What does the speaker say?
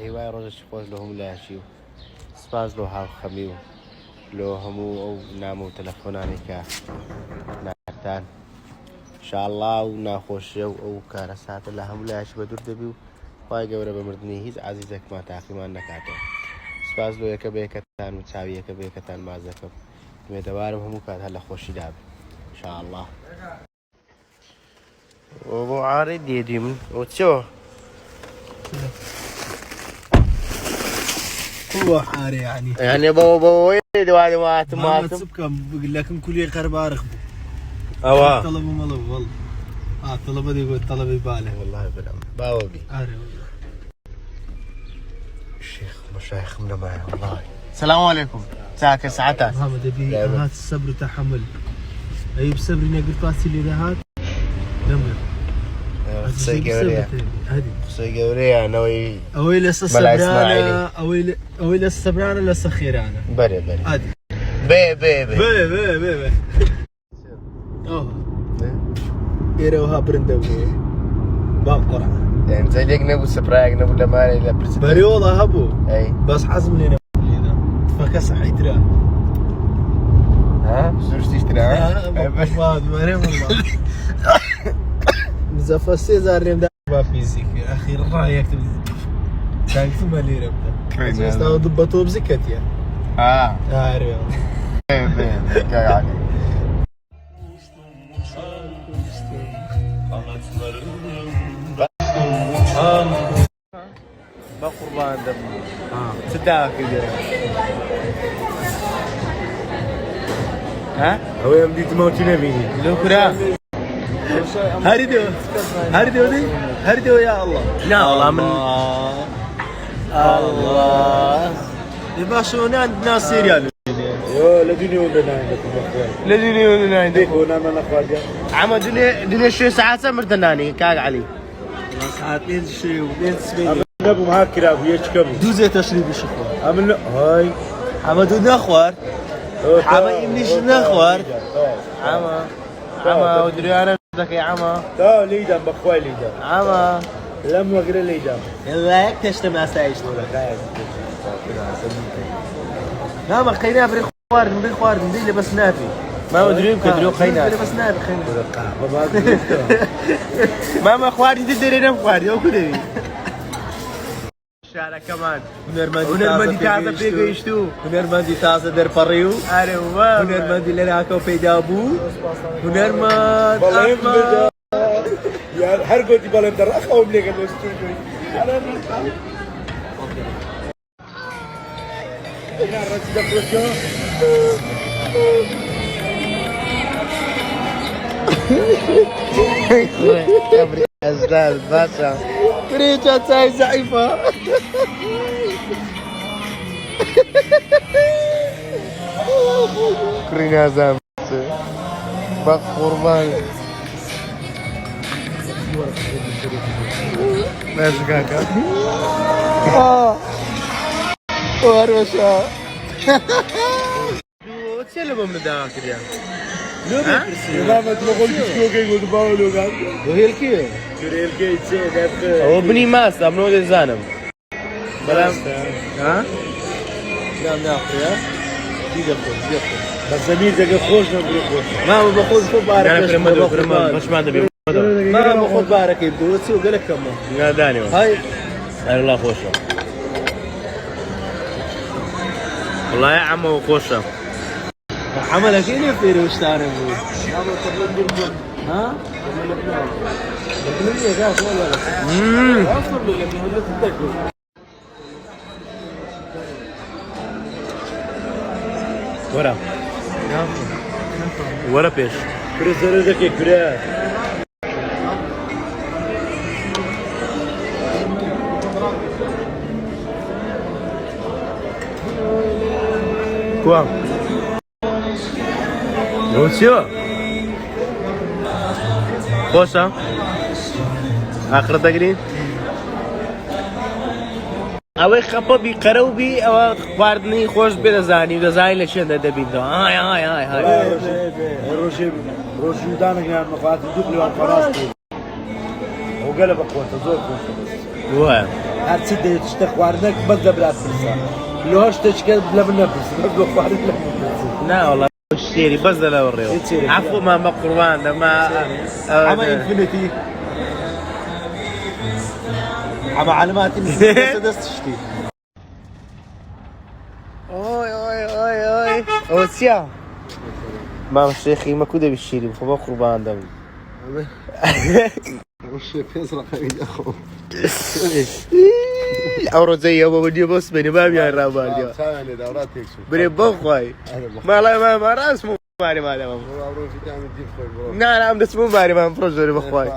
هیوای ڕۆژە خۆش لە هەموو لایەکی و سپاس لۆ هاوخەمی و لۆ هەموو ئەو نامە و تەلەفۆنانی کە ناتان انشاءالله و ناخۆشیە و ئەو کارە ساتە لە هەموو لایەکی بە دوور دەبی و خی گەورە بە مردنی هیچ عزیزێکمان تاقیمان نەکاتەوە. سپاس لۆ یەکە بەیەکەتان و چاوی یەکە بەیەکەتان باز دەکەم. مێدەوارم هەموو کات هەر لە خۆشی دابێ انشاءالله. بۆ عارێ دێدی من ئەو چۆ هو حاري يعني بابا دوادي واتم ما تسبكم بقول لكم كل قربارخ اوا طلبوا ملو والله طلبوا دي يقول طلبي باله والله بلا باوبي عاري والله الشيخ مشايخ من معي والله. السلام عليكم ساعة ساعتها محمد ابي هات الصبر وتحمل اي بصبر اني قلت باسي اللي هات دمر سيجوريا هذه سيجوريا نوي اويل الصبرانه اويل الصبرانه للسخيرانه بري هذه بي بي بي بي بي بي بي اوه يروها برندوي باقرا يعني زي ليك نبو سبرايك نبو لماني لا بري والله هبو اي بس حزم لي فكسح يترا ها شو تشتري ما مريم والله زفاسي زارين دا فيزيك اخيرا رايك كان في مليره بس استو ضبطوا بزكتيا عارف يعني ما قربان دم صدقك كده ها هو يمدي تموتي نبيني لو كرا هردو يا الله لا والله من الله يباشون عند ناس سيريال يو لدنيا ولا عندكم اخوان لدنيا ولا عندكم وانا من اخوان عم دنيا شو ساعات مرتناني كاق علي ساعتين شيء وبين سبيل نبو معاك كلاب ويشكم دوزي تشريب الشخوة عمل هاي حمدو نخور عما يمنيش نخور عما ودري انا بدك يا عما لا ليدا بخوي ليدا عما لم وغير ليدا يلا هيك تشتم اسايش لا ما خينا بري خوار ندير بس نافي ما ادري كدرو خينا بس نافي ماما خواري تدري انا خواري او كدري شارع كمان هنرمندي تازه بيجيشتو هنرمندي تازه در بريو ايوه هنرمندي لراكو بيدابو هنرمند يا حرقتي بالهم در اخوم لك الاستوديو انا هنا الرجل دفرشو كبري ازلال باسا بريجة تاي زعيفة كرينا زامت بقربان ماشي كاكا وهروشا تسلم من داك يا لو بيرسي ما تقول كيو كي قلت باولو قال وهي الكيو جوري الكي تسي دافك هو بني ماس امنو دي زانم بلام ها نعم يا دي دخل بس زميل زي خوش نبري خوش ما باخذ فوق بارك مش ما دبي ما باخذ بارك يبدو تسوق لك كم لا داني هاي الله خوشه والله يا عمو خوشه عملك ايه في وشتاري ها ورا ورا بيش كريزر ذكي كرا كوام روسيا خوشا آخر تقرين اوی خپه بی قرو بی او خواردنی خوش بدزانی و دزای لشنده دبید های های های های روشی دانه که مقاطع دوبلی و فراست و قلب قوت زور قوت هەرچی دەوێت شتە خواردنەک بەس لە برات پرسە لۆ شتێککە لە من نەپرسە بەس بۆ خواردن لە ناوەڵە شتێری بەس لەوە ڕێوە عەفومان بە قوربان دەما ئەمە ئینفینیتی ئەمە علاماتی دەست شتی ئۆی ئۆی ئۆی ئۆی ئەوە چییە؟ مام شێخی مەکو دەبی شیری بخۆ بە قوربان دەبم ئەو ڕۆجەی ئەوە وەدیە بۆ سبێنێ بامیان ڕاباردیەوە برێ بەخوای ماڵای ماما ڕاست مارێ مادەمە نانام دەچمە مارێمان پڕۆ زۆری بەخوای